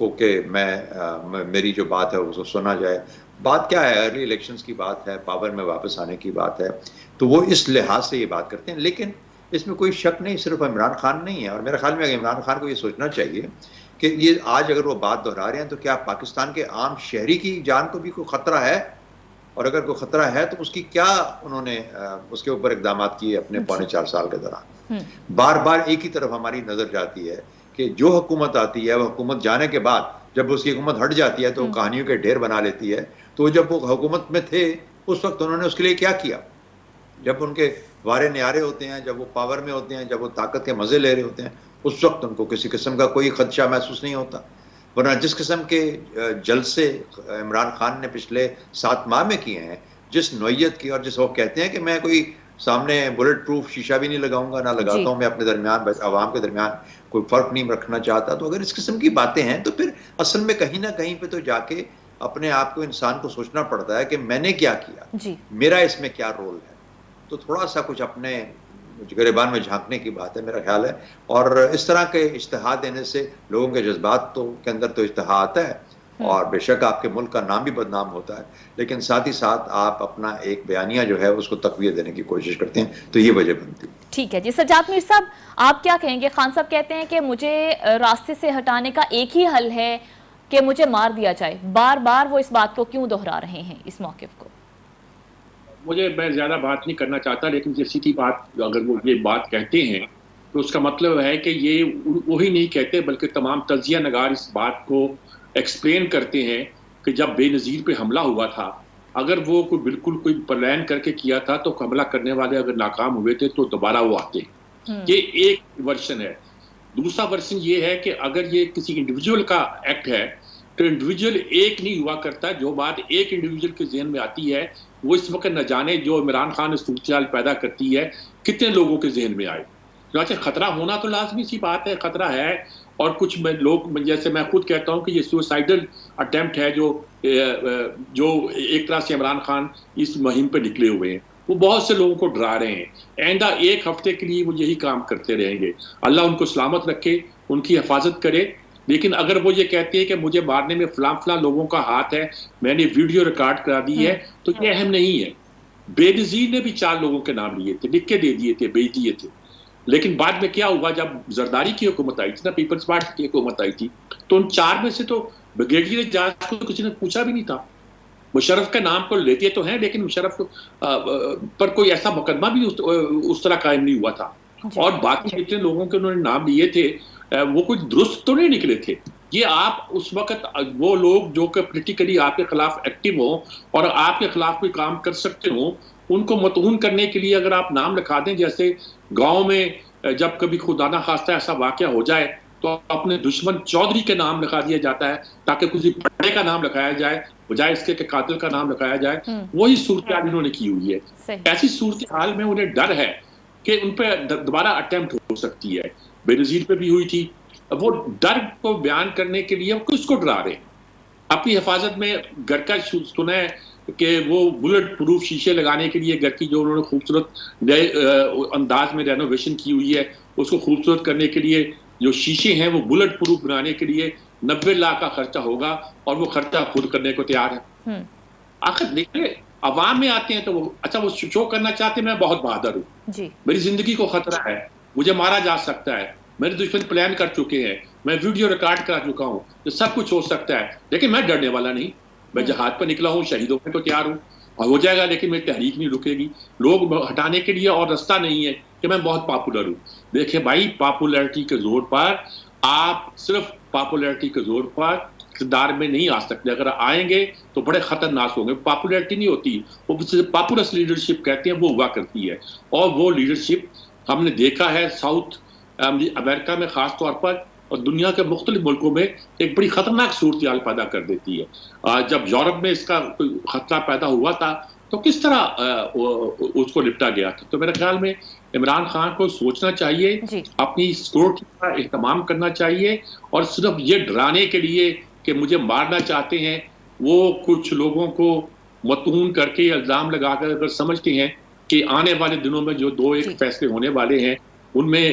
کو کہ میری جو بات ہے اس کو سنا جائے. بات کیا ہے؟ ارلی الیکشنز کی بات ہے, پاور میں واپس آنے کی بات ہے, تو وہ اس لحاظ سے یہ بات کرتے ہیں. لیکن اس میں کوئی شک نہیں, صرف عمران خان نہیں ہے. اور میرے خیال میں عمران خان کو یہ سوچنا چاہیے کہ یہ آج اگر وہ بات دہرا رہے ہیں تو کیا پاکستان کے عام شہری کی جان کو بھی کوئی خطرہ ہے؟ اور اگر کوئی خطرہ ہے تو اس کی کیا انہوں نے اس کے اوپر اقدامات کیے اپنے پونے 4 سال کے دوران؟ بار بار ایک ہی طرف ہماری نظر جاتی ہے کہ جو حکومت آتی ہے وہ حکومت جانے کے بعد جب اس کی حکومت ہٹ جاتی ہے تو وہ کہانیوں کے ڈھیر بنا لیتی ہے. تو جب وہ حکومت میں تھے اس وقت انہوں نے اس کے لیے کیا کیا؟ جب ان کے وارے نیارے ہوتے ہیں, جب وہ پاور میں ہوتے ہیں, جب وہ طاقت کے مزے لے رہے ہوتے ہیں, اس وقت ان کو کسی قسم کا کوئی خدشہ محسوس نہیں ہوتا. ورنہ جس قسم کے جلسے عمران خان نے پچھلے 7 ماہ میں کیے ہیں, جس نوعیت کی, اور جس وہ کہتے ہیں کہ میں کوئی سامنے بلٹ پروف شیشہ بھی نہیں لگاؤں گا, نہ لگاتا ہوں, میں اپنے درمیان عوام کے درمیان کوئی فرق نہیں رکھنا چاہتا. تو اگر اس قسم کی باتیں ہیں تو پھر اصل میں کہیں نہ کہیں پہ تو جا کے اپنے آپ کو انسان کو سوچنا پڑتا ہے کہ میں نے کیا کیا, میرا اس میں کیا رول ہے. تو تھوڑا سا کچھ اپنے گریبان میں جھانکنے کی بات ہے میرا خیال ہے. اور اس طرح کے اجتہاد دینے سے لوگوں کے جذبات کے اندر تو اجتہاد آتا ہے, اور بے شک آپ کے ملک کا نام بھی بدنام ہوتا ہے, لیکن ساتھ ہی ساتھ آپ اپنا ایک بیانیہ جو ہے اس کو تقویت دینے کی کوشش کرتے ہیں, تو یہ وجہ بنتی ہے. ٹھیک ہے جی. سجاد میر صاحب آپ کیا کہیں گے؟ خان صاحب کہتے ہیں کہ مجھے راستے سے ہٹانے کا ایک ہی حل ہے کہ مجھے مار دیا جائے. بار بار وہ اس بات کو کیوں دہرا رہے ہیں, اس موقف کو؟ میں زیادہ بات نہیں کرنا چاہتا, لیکن جیسی کی بات اگر وہ یہ بات کہتے ہیں تو اس کا مطلب ہے کہ یہ وہی نہیں کہتے بلکہ تمام تجزیہ نگار اس بات کو ایکسپلین کرتے ہیں کہ جب بے نظیر پہ حملہ ہوا تھا, اگر وہ بالکل کوئی پلان کر کے کیا تھا تو حملہ کرنے والے اگر ناکام ہوئے تھے تو دوبارہ وہ آتے. یہ ایک ورژن ہے. دوسرا ورژن یہ ہے کہ اگر یہ کسی انڈیویجول کا ایکٹ ہے تو انڈیویجول ایک نہیں ہوا کرتا. جو بات ایک انڈیویجول کے ذہن میں آتی ہے وہ اس وقت نہ جانے جو عمران خان نے صورتحال پیدا کرتی ہے کتنے لوگوں کے ذہن میں آئے. چنانچہ خطرہ ہونا تو لازمی سی بات ہے, خطرہ ہے. اور کچھ لوگ, جیسے میں خود کہتا ہوں کہ یہ سوسائڈل اٹیمپٹ ہے جو ایک طرح سے عمران خان اس مہم پہ نکلے ہوئے ہیں. وہ بہت سے لوگوں کو ڈرا رہے ہیں. آئندہ 1 ہفتے کے لیے وہ یہی کام کرتے رہیں گے. اللہ ان کو سلامت رکھے, ان کی حفاظت کرے. لیکن اگر وہ یہ کہتے ہیں کہ مجھے مارنے میں فلاں لوگوں کا ہاتھ ہے, میں نے ویڈیو ریکارڈ کرا دی ہے, تو یہ اہم نہیں ہے. بے نظیر نے بھی 4 لوگوں کے نام لیے تھے, لکھ کے دے دیے تھے, بھیج دیے تھے. لیکن بعد میں کیا ہوا, جب زرداری کی حکومت آئی تھی نا, پیپلز پارٹی کی حکومت آئی تھی, تو ان 4 میں سے تو بریگیڈیئر جج کو کسی نے پوچھا بھی نہیں تھا. مشرف کے نام کو لیتے تو ہیں, لیکن مشرف پر کوئی ایسا مقدمہ بھی اس طرح قائم نہیں ہوا تھا. اور باقی جتنے لوگوں کے انہوں نے نام لیے تھے وہ کچھ درست تو نہیں نکلے تھے. یہ آپ اس وقت وہ لوگ جو کہ پولیٹیکلی آپ کے خلاف ایکٹیو ہوں اور آپ کے خلاف کوئی کام کر سکتے ہوں, ان کو مطعون کرنے کے لیے اگر آپ نام لکھا دیں, جیسے گاؤں میں جب کبھی خدا نہ خواستہ ایسا واقعہ ہو جائے تو اپنے دشمن چودھری کے نام لکھا دیا جاتا ہے تاکہ کسی بڑے کا نام لکھایا جائے بجائے اس کے کہ قاتل کا نام لکھایا جائے. وہی صورتحال انہوں نے کی ہوئی ہے. ایسی صورتحال میں انہیں ڈر ہے کہ ان پہ دوبارہ اٹیمپٹ ہو سکتی ہے. بے نظیر پہ بھی ہوئی تھی. وہ ڈر کو بیان کرنے کے لیے کس کو ڈرا رہے ہیں؟ اپنی حفاظت میں گھر کا سنا ہے کہ وہ بلٹ پروف شیشے لگانے کے لیے گھر کی جو انہوں نے خوبصورت نئے انداز میں رینوویشن کی ہوئی ہے اس کو خوبصورت کرنے کے لیے جو شیشے ہیں وہ بلٹ پروف بنانے کے لیے 90 لاکھ کا خرچہ ہوگا, اور وہ خرچہ خود کرنے کو تیار ہے. آخر دیکھیں عوام میں آتے ہیں تو وہ اچھا وہ شو کرنا چاہتے ہیں میں بہت بہادر ہوں, میری زندگی کو خطرہ ہے, مجھے مارا جا سکتا ہے, میرے دشمن پلان کر چکے ہیں, میں ویڈیو ریکارڈ کرا چکا ہوں, یہ سب کچھ ہو سکتا ہے, لیکن میں ڈرنے والا نہیں. میں جہاد پر نکلا ہوں, شہید ہونے کو تیار ہوں, اور ہو جائے گا, لیکن میری تحریک نہیں رکے گی. لوگ ہٹانے کے لیے اور رستہ نہیں ہے کہ میں بہت پاپولر ہوں. دیکھیں بھائی, پاپولیرٹی کے زور پر آپ صرف پاپولیرٹی کے زور پر اقتدار میں نہیں آ سکتے. اگر آئیں گے تو بڑے خطرناک ہوں گے. پاپولیرٹی نہیں ہوتی, وہ پاپولس لیڈرشپ کہتے ہیں, وہ ہوا کرتی ہے. اور وہ لیڈرشپ ہم نے دیکھا ہے ساؤتھ امریکہ میں خاص طور پر اور دنیا کے مختلف ملکوں میں ایک بڑی خطرناک صورتحال پیدا کر دیتی ہے. جب یورپ میں اس کا خطرہ پیدا ہوا تھا تو کس طرح اس کو نپٹا گیا تھا. تو میرے خیال میں عمران خان کو سوچنا چاہیے, اپنی سیکورٹی کا اہتمام کرنا چاہیے, اور صرف یہ ڈرانے کے لیے کہ مجھے مارنا چاہتے ہیں, وہ کچھ لوگوں کو مطعون کر کے الزام لگا کر اگر سمجھتے ہیں کہ آنے والے دنوں میں جو 2 ایک فیصلے ہونے والے ہیں ان میں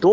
2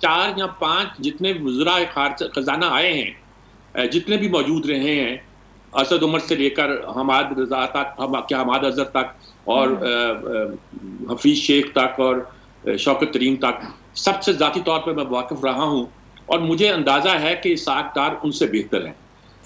4 یا 5 جتنے وزراء خزانہ آئے ہیں، جتنے بھی موجود رہے ہیں، اسد عمر سے لے کر حماد رضا تک، حماد اظہر تک، اور حفیظ شیخ تک، اور شوکت ترین تک، سب سے ذاتی طور پہ میں واقف رہا ہوں، اور مجھے اندازہ ہے کہ اسحاق ڈار ان سے بہتر ہیں.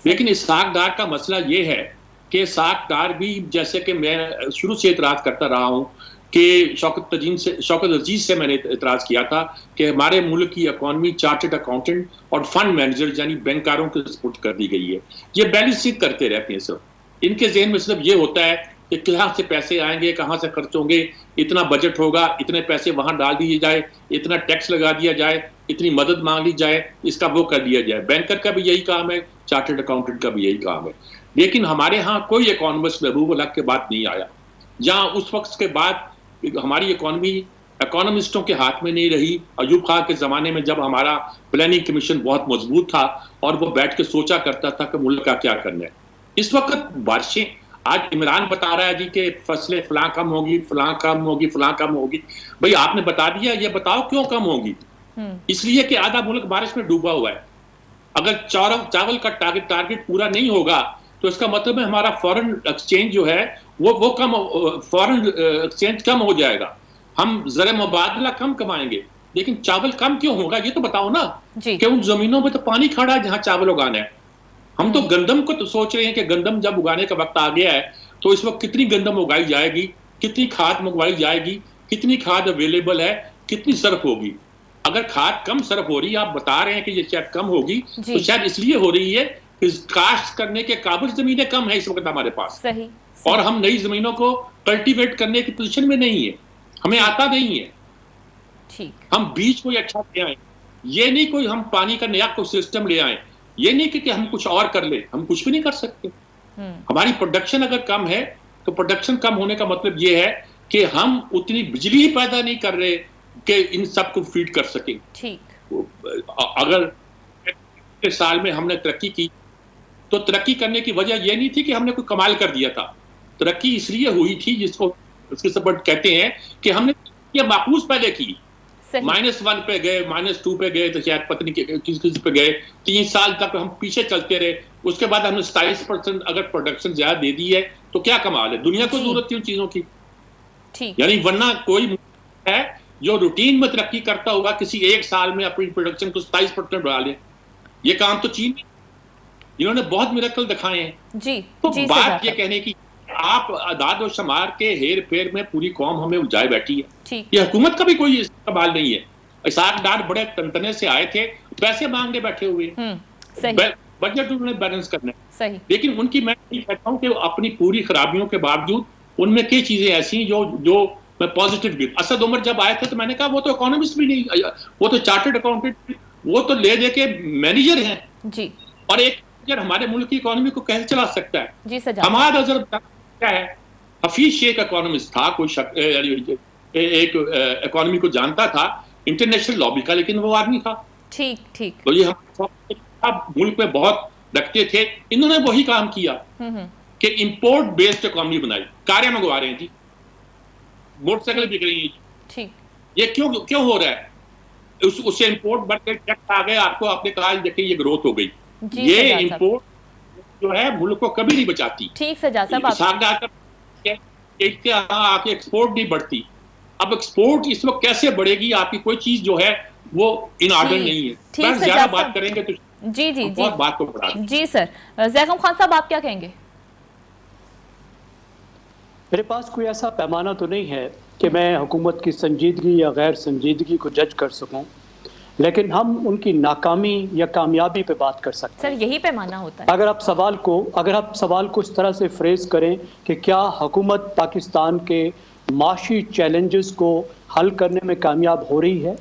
لیکن اسحاق ڈار کا مسئلہ یہ ہے کہ اسحاق ڈار بھی، جیسے کہ میں شروع سے اعتراض کرتا رہا ہوں کہ شوکت عزیز سے میں نے اعتراض کیا تھا کہ ہمارے ملک کی اکانومی چارٹرڈ اکاؤنٹنٹ اور فنڈ مینیجر یعنی بینکاروں کے سپورٹ کر دی گئی ہے. یہ بیلنسنگ کرتے رہتے ہیں صرف. ان کے ذہن میں صرف یہ ہوتا ہے کہ کہاں سے پیسے آئیں گے، کہاں سے خرچ ہوں گے، اتنا بجٹ ہوگا، اتنے پیسے وہاں ڈال دیے جائے، اتنا ٹیکس لگا دیا جائے، اتنی مدد مانگ لی جائے، اس کا وہ کر لیا جائے. بینکر کا بھی یہی کام ہے، چارٹرڈ اکاؤنٹنٹ کا بھی یہی کام ہے. لیکن ہمارے ہاں کوئی اکانومسٹ محبوب الحق کے بعد نہیں آیا. جہاں اس وقت کے بعد ہماری اکانومی اکانومسٹوں کے ہاتھ میں نہیں رہی. ایوب خان کے زمانے میں جب ہمارا پلاننگ کمیشن بہت مضبوط تھا اور وہ بیٹھ کے سوچا کرتا تھا کہ ملک کا کیا کرنا ہے. اس وقت بارشیں، آج عمران بتا رہا ہے جی کہ فصلیں فلاں کم ہوگی، فلاں کم ہوگی، فلاں کم ہوگی. بھئی آپ نے بتا دیا، یہ بتاؤ کیوں کم ہوگی؟ اس لیے کہ آدھا ملک بارش میں ڈوبا ہوا ہے. اگر چاول کا ٹارگٹ پورا نہیں ہوگا تو اس کا مطلب ہے ہمارا فورن ایکسچینج جو ہے وہ کم، فورن ایکسچینج کم ہو جائے گا، ہم زر مبادلہ کم کمائیں گے. لیکن چاول کم کیوں ہوگا یہ تو بتاؤ نا. کہ ان زمینوں میں تو پانی کھڑا ہے جہاں چاول اگانا ہے. ہم تو گندم کو تو سوچ رہے ہیں کہ گندم جب اگانے کا وقت آ گیا ہے تو اس وقت کتنی گندم اگائی جائے گی، کتنی کھاد منگوائی جائے گی، کتنی کھاد اویلیبل ہے، کتنی صرف ہوگی. اگر کھاد کم صرف ہو رہی ہے، آپ بتا رہے ہیں کہ یہ شاید کم ہوگی، تو شاید اس لیے ہو رہی ہے کہ کاشت کرنے کے قابل زمینیں کم ہیں اس وقت ہمارے پاس. اور ہم نئی زمینوں کو کلٹیویٹ کرنے کی پوزیشن میں نہیں ہے، ہمیں آتا نہیں ہے. ہم بیج کوئی اچھا لے آئیں، یہ نہیں کوئی ہم پانی کا نیا کوئی سسٹم لے آئیں، یہ نہیں کہ ہم کچھ اور کر لیں. ہم کچھ بھی نہیں کر سکتے. ہماری پروڈکشن اگر کم ہے تو پروڈکشن کم ہونے کا مطلب یہ ہے کہ ہم اتنی بجلی پیدا نہیں کر رہے کہ ان سب کو فیڈ کر سکیں. اگر سال میں ہم نے ترقی کی تو ترقی کرنے کی وجہ یہ نہیں تھی کہ ہم نے کوئی کمال کر دیا تھا. ترقی اس لیے ہوئی تھی جس کو اس کے سپورٹ کہتے ہیں کہ ہم نے یہ معکوس پہلے کی. -1 پہ گئے، -2 پہ گئے، تو شاید پتہ نہیں کس پہ گئے. 3 سال تک ہم پیچھے چلتے رہے. اس کے بعد ہم نے 27% اگر پروڈکشن زیادہ دے دی ہے تو کیا کمال ہے. دنیا کو ضرورت تھی ان چیزوں کی. یعنی ورنہ کوئی ہے جو روٹین میں ترقی کرتا ہوگا کسی ایک سال میں اپنی پروڈکشن کو 27% بڑھا لے. یہ کام تو چین جنہوں نے بہت میریکل دکھائے ہیں. تو بات یہ کہنے کی آپ اعداد و شمار کے ہیر پھیر میں پوری قوم ہمیں الجھائے بیٹھی ہے. یہ حکومت کا بھی کوئی سوال نہیں ہے. اسحاق ڈار بڑے تنتنے سے آئے تھے، پیسے مانگنے بیٹھے ہوئے، بجٹ انہوں نے بیلنس کرنا ہے. لیکن ان کی میں یہ کہتا ہوں کہ اپنی پوری خرابیوں کے باوجود ان میں کئی چیزیں ایسی ہیں جو میں پازیٹیو بھی. اسد عمر جب آئے تھے تو میں نے کہا وہ تو اکانومسٹ بھی نہیں، وہ تو چارٹرڈ اکاؤنٹنٹ، وہ تو لے دے کے مینیجر ہیں. اور ایک ہمارے ملک کی اکانومی کو کیسے چلا سکتا ہے؟ حماد اظہر کیا ہے؟ حفیظ شیخ اکانومسٹ تھا، کوئی ایک اکانومی کو جانتا تھا انٹرنیشنل لابی کا، لیکن وہ آدمی تھا. تو یہ ہم ملک میں بہت رکھتے تھے. انہوں نے وہی کام کیا کہ امپورٹ بیسڈ اکانومی بنائی. کاریں منگوا رہے ہیں جی، موٹر سائیکل بک رہی ہیں. یہ کیوں ہو رہا ہے؟ اس سے امپورٹ بڑھ کے ٹیکس آ گئے. آپ کو آپ نے کہا دیکھیں یہ گروتھ ہو گئی. یہ امپورٹ جو ہے ملک کو کبھی نہیں بچاتی. آ کے ایکسپورٹ نہیں بڑھتی. اب ایکسپورٹ اس وقت کیسے بڑھے گی؟ آپ کی کوئی چیز جو ہے وہ ان آرڈر نہیں ہے. زیادہ بات کریں گے تو بہت بات کو بڑھا دیں. جی سر، زیغم خان صاحب آپ کیا کہیں گے؟ میرے پاس کوئی ایسا پیمانہ تو نہیں ہے کہ میں حکومت کی سنجیدگی یا غیر سنجیدگی کو جج کر سکوں، لیکن ہم ان کی ناکامی یا کامیابی پہ بات کر سکتے ہیں. سر یہی پیمانہ ہوتا ہے. اگر آپ سوال کو اس طرح سے فریز کریں کہ کیا حکومت پاکستان کے معاشی چیلنجز کو حل کرنے میں کامیاب ہو رہی ہے،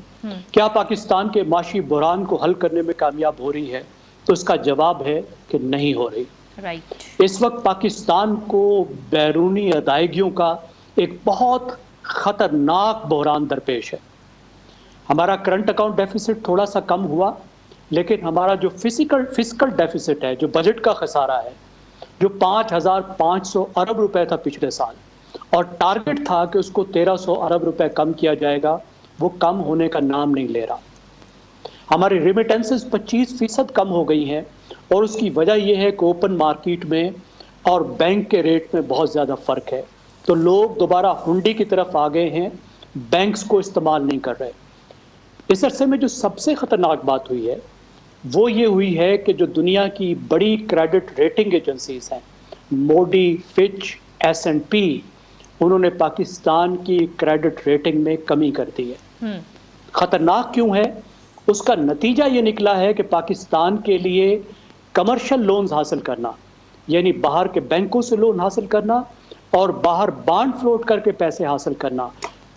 کیا پاکستان کے معاشی بحران کو حل کرنے میں کامیاب ہو رہی ہے، تو اس کا جواب ہے کہ نہیں ہو رہی. اس وقت پاکستان کو بیرونی ادائیگیوں کا ایک بہت خطرناک بحران درپیش ہے. ہمارا کرنٹ اکاؤنٹ ڈیفیسٹ تھوڑا سا کم ہوا، لیکن ہمارا جو فسکل ڈیفیسٹ ہے، جو بجٹ کا خسارہ ہے، جو 5,500 ارب روپے تھا پچھلے سال، اور ٹارگٹ تھا کہ اس کو 1,300 ارب روپے کم کیا جائے گا، وہ کم ہونے کا نام نہیں لے رہا. ہماری ریمیٹنسز 25% کم ہو گئی ہیں، اور اس کی وجہ یہ ہے کہ اوپن مارکیٹ میں اور بینک کے ریٹ میں بہت زیادہ فرق ہے، تو لوگ دوبارہ ہنڈی کی طرف آ گئے ہیں، بینکس کو استعمال نہیں کر رہے۔ اس عرصے میں جو سب سے خطرناک بات ہوئی ہے وہ یہ ہوئی ہے کہ جو دنیا کی بڑی کریڈٹ ریٹنگ ایجنسیز ہیں، موڈی، فچ، ایس اینڈ پی، انہوں نے پاکستان کی کریڈٹ ریٹنگ میں کمی کر دی ہے۔ خطرناک کیوں ہے؟ اس کا نتیجہ یہ نکلا ہے کہ پاکستان کے لیے کمرشل لونز حاصل کرنا، یعنی باہر کے بینکوں سے لون حاصل کرنا اور باہر بانڈ فلوٹ کر کے پیسے حاصل کرنا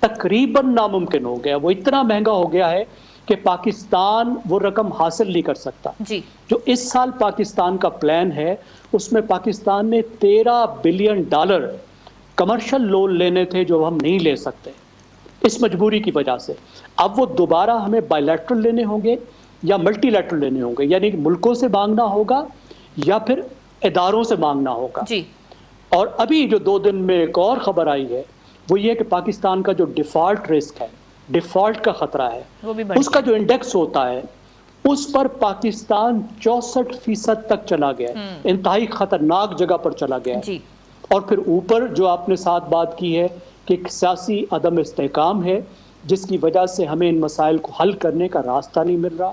تقریباً ناممکن ہو گیا۔ وہ اتنا مہنگا ہو گیا ہے کہ پاکستان وہ رقم حاصل نہیں کر سکتا۔ جی جو اس سال پاکستان کا پلان ہے اس میں پاکستان نے $13 بلین کمرشل لون لینے تھے جو ہم نہیں لے سکتے اس مجبوری کی وجہ سے۔ اب وہ دوبارہ ہمیں بائی لیٹرل لینے ہوں گے یا ملٹی لیٹرل لینے ہوں گے، یعنی ملکوں سے مانگنا ہوگا یا پھر اداروں سے مانگنا ہوگا۔ جی اور ابھی جو 2 دن میں ایک اور خبر آئی ہے وہ یہ کہ پاکستان کا جو ڈیفالٹ رسک ہے، ڈیفالٹ کا خطرہ ہے، وہ بھی بڑھ اس کا جو انڈیکس ہوتا ہے اس پر پاکستان 64% تک چلا گیا ہے، انتہائی خطرناک جگہ پر چلا گیا ہے۔ جی اور پھر اوپر جو آپ نے ساتھ بات کی ہے کہ ایک سیاسی عدم استحکام ہے جس کی وجہ سے ہمیں ان مسائل کو حل کرنے کا راستہ نہیں مل رہا۔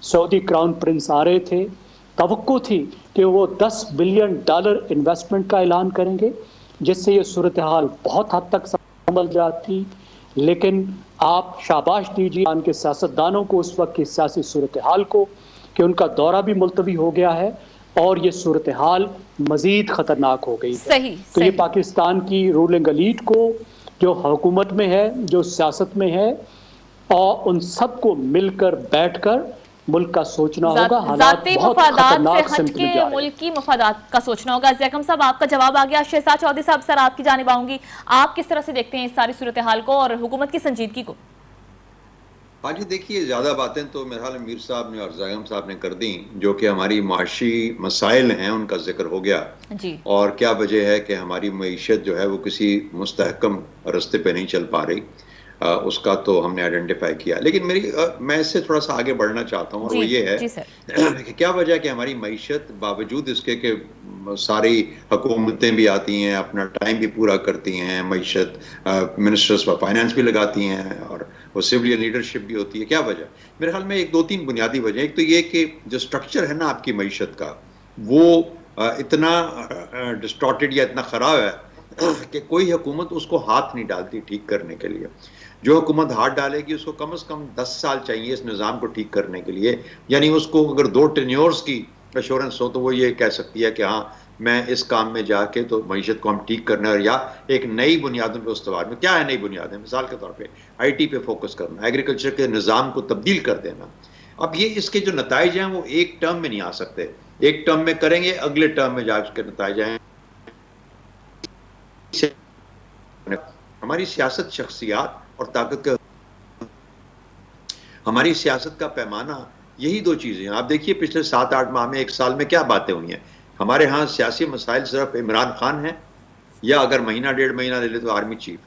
سعودی کراؤن پرنس آ رہے تھے، توقع تھی کہ وہ $10 بلین انویسٹمنٹ کا اعلان کریں گے جس سے یہ صورتحال بہت حد تک سنبھل جاتی، لیکن آپ شاباش دیجیے ان کے سیاستدانوں کو اس وقت کی سیاسی صورتحال کو کہ ان کا دورہ بھی ملتوی ہو گیا ہے اور یہ صورتحال مزید خطرناک ہو گئی ہے۔ صحیح تو یہ صحیح پاکستان کی رولنگ ایلیٹ کو جو حکومت میں ہے، جو سیاست میں ہے، اور ان سب کو مل کر بیٹھ کر ملک کا سوچنا ہوگا۔ حالات ذاتی بہت مفادات سے خطرناک ہٹ سمت کے میں جا رہے ہیں۔ ملکی مفادات کا سوچنا ہوگا۔ زیکم صاحب آپ کا جواب آ گیا۔ شہزاد چودھری صاحب سر آپ کی جانب آؤں گی، آپ کس طرح سے دیکھتے ہیں اس ساری صورتحال کو اور حکومت کی سنجیدگی کو؟ ہاں جی، دیکھیے زیادہ باتیں تو میرے خیال میں میر صاحب نے اور زیگم صاحب نے کر دیں، جو کہ ہماری معاشی مسائل ہیں ان کا ذکر ہو گیا، جی اور کیا وجہ ہے کہ ہماری معیشت جو ہے وہ کسی مستحکم رستے پہ نہیں چل پا رہی، اس کا تو ہم نے آئیڈینٹیفائی کیا۔ لیکن میں اس سے تھوڑا سا آگے بڑھنا چاہتا ہوں، اور وہ یہ ہے جی سر کہ کیا وجہ ہے کہ ہماری معیشت باوجود اس کے کہ ساری حکومتیں بھی آتی ہیں، اپنا ٹائم بھی پورا کرتی ہیں، معیشت منسٹرز آف فائنانس بھی لگاتی ہیں اور وہ سویلین لیڈرشپ بھی ہوتی ہے، کیا وجہ؟ میرے خیال میں 2-3 بنیادی وجہ۔ ایک تو یہ کہ جو سٹرکچر ہے نا آپ کی معیشت کا، وہ اتنا ڈسٹارٹڈ یا اتنا خراب ہے کہ کوئی حکومت اس کو ہاتھ نہیں ڈالتی ٹھیک کرنے کے لیے۔ جو حکومت ہاتھ ڈالے گی اس کو کم از کم 10 سال چاہیے اس نظام کو ٹھیک کرنے کے لیے، یعنی اس کو اگر 2 ٹینیورز کی ایشورنس ہو تو وہ یہ کہہ سکتی ہے کہ ہاں میں اس کام میں جا کے تو معیشت کو ہم ٹھیک کرنا ہے، اور یا ایک نئی بنیادوں پہ استوار میں۔ کیا ہے نئی بنیادیں؟ مثال کے طور پہ آئی ٹی پہ فوکس کرنا، ایگریکلچر کے نظام کو تبدیل کر دینا۔ اب یہ اس کے جو نتائج ہیں وہ ایک ٹرم میں نہیں آ سکتے، ایک ٹرم میں کریں گے اگلے ٹرم میں جا کے نتائج آئیں۔ ہماری سیاست شخصیات اور طاقت کا، ہماری سیاست کا پیمانہ یہی 2 چیزیں ہیں۔ آپ دیکھیے پچھلے 7-8 ماہ میں، 1 سال میں کیا باتیں ہوئی ہیں۔ ہمارے ہاں سیاسی مسائل صرف عمران خان ہیں، یا اگر مہینہ 1.5 مہینہ لے لے تو آرمی چیف۔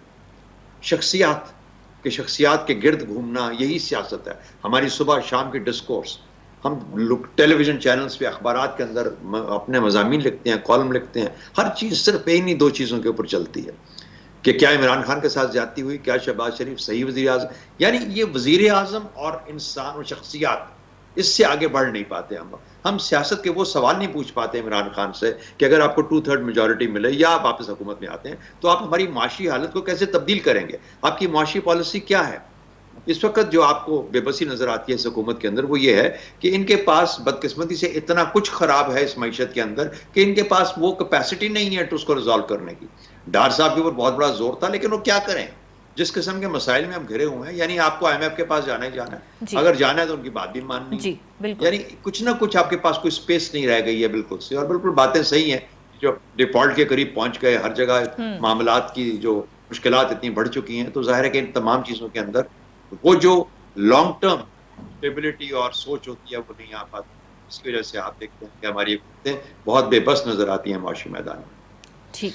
شخصیات کے گرد گھومنا یہی سیاست ہے ہماری۔ صبح شام کی ڈسکورس، ہم ٹیلی ویژن چینلز پہ اخبارات کے اندر اپنے مضامین لکھتے ہیں، کالم لکھتے ہیں، ہر چیز صرف انہی 2 چیزوں کے اوپر چلتی ہے کہ کیا عمران خان کے ساتھ زیادتی ہوئی، کیا شہباز شریف صحیح وزیر اعظم۔ یعنی یہ وزیر اعظم اور انسان و شخصیات، اس سے آگے بڑھ نہیں پاتے ہم سیاست کے وہ سوال نہیں پوچھ پاتے عمران خان سے کہ اگر آپ کو 2/3 میجورٹی ملے یا آپ واپس حکومت میں آتے ہیں تو آپ ہماری معاشی حالت کو کیسے تبدیل کریں گے، آپ کی معاشی پالیسی کیا ہے۔ اس وقت جو آپ کو بے بسی نظر آتی ہے اس حکومت کے اندر وہ یہ ہے کہ ان کے پاس بدقسمتی سے اتنا کچھ خراب ہے اس معیشت کے اندر کہ ان کے پاس وہ کیپیسٹی نہیں ہے اس کو ریزالو کرنے کی۔ ڈار صاحب کے اوپر بہت بڑا زور تھا، لیکن وہ کیا کریں جس قسم کے مسائل میں ہم گھرے ہوئے ہیں۔ یعنی آپ کو IMF کے پاس جانا ہی جانا ہے، جی اگر جانا ہے تو ان کی بات بھی ماننی ہے۔ جی بالکل، یعنی کچھ نہ کچھ آپ کے پاس کوئی سپیس نہیں رہ گئی ہے بالکل سے، اور بالکل باتیں صحیح ہیں، جو ڈیفالٹ کے قریب پہنچ گئے، ہر جگہ معاملات کی جو مشکلات اتنی بڑھ چکی ہیں، تو ظاہر ہے کہ ان تمام چیزوں کے اندر وہ جو لانگ ٹرم اسٹیبلٹی اور سوچ ہوتی ہے وہ نہیں آ پاتی۔ اس کی وجہ سے آپ دیکھتے ہیں کہ ہماری حکومتیں بہت بے بس نظر آتی ہیں معاشی میدان میں۔ ٹھیک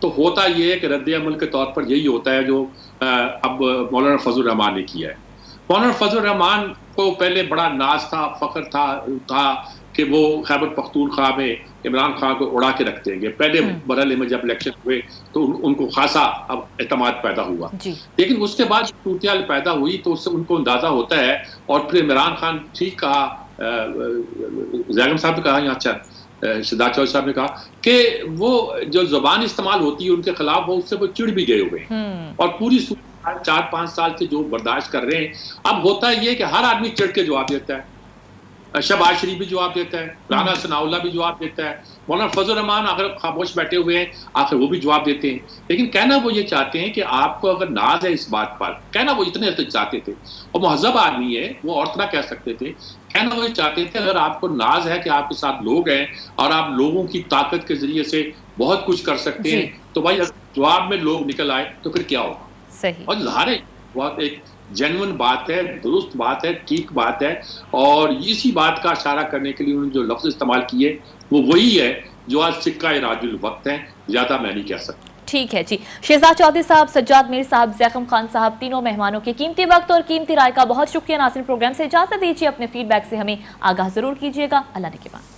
تو ہوتا یہ ہے کہ رد عمل کے طور پر یہی ہوتا ہے جو اب مولانا فضل الرحمان نے کیا ہے. مولانا فضل الرحمان کو پہلے بڑا ناز تھا، فخر تھا کہ وہ خیبر پختونخوا میں عمران خان کو اڑا کے رکھ دیں گے. پہلے مرحلے میں جب الیکشن ہوئے تو ان کو خاصا اب اعتماد پیدا ہوا. لیکن اس کے بعد صورتحال پیدا ہوئی تو اس سے ان کو اندازہ ہوتا ہے. اور پھر عمران خان ٹھیک کہا، زیغم صاحب نے کہا، اچھا شہزاد چودھری صاحب نے کہا کہ وہ جو زبان استعمال ہوتی ہے ان کے خلاف، وہ اس سے وہ چڑ بھی گئے ہوئے ہیں اور پوری 4-5 سال سے جو برداشت کر رہے ہیں. اب ہوتا یہ کہ ہر آدمی چڑھ کے جواب دیتا ہے. شہباز شریف بھی جواب دیتا ہے، رانا ثناء اللہ بھی جواب دیتا ہے، مولانا فضل الرحمان اگر خاموش بیٹھے ہوئے ہیں آخر وہ بھی جواب دیتے ہیں. لیکن کہنا وہ یہ چاہتے ہیں کہ آپ کو اگر ناز ہے اس بات پر، کہنا وہ اتنے چاہتے تھے اور مہذب آدمی ہے، وہ اور طرح کہہ سکتے تھے. کہنا وہ یہ چاہتے تھے اگر آپ کو ناز ہے کہ آپ کے ساتھ لوگ ہیں اور آپ لوگوں کی طاقت کے ذریعے سے بہت کچھ کر سکتے ہیں، تو بھائی جواب میں لوگ نکل آئے تو پھر کیا ہوگا. صحیح. اور ظاہر ہے بہت ایک جینوئن بات ہے، درست بات ہے، ٹھیک بات ہے. اور اسی بات کا اشارہ کرنے کے لیے انہوں نے جو لفظ استعمال کیے وہ وہی ہے جو آج سکہ راج الوقت ہے. زیادہ میں نہیں کہہ سکتا. ٹھیک ہے جی. شہزاد چودھری صاحب، سجاد میر صاحب، زیغم خان صاحب، تینوں مہمانوں کے قیمتی وقت اور قیمتی رائے کا بہت شکریہ. ناظرین، پروگرام سے اجازت دیجیے، اپنے فیڈ بیک سے ہمیں آگاہ ضرور کیجیے گا. اللہ نے کے بعد.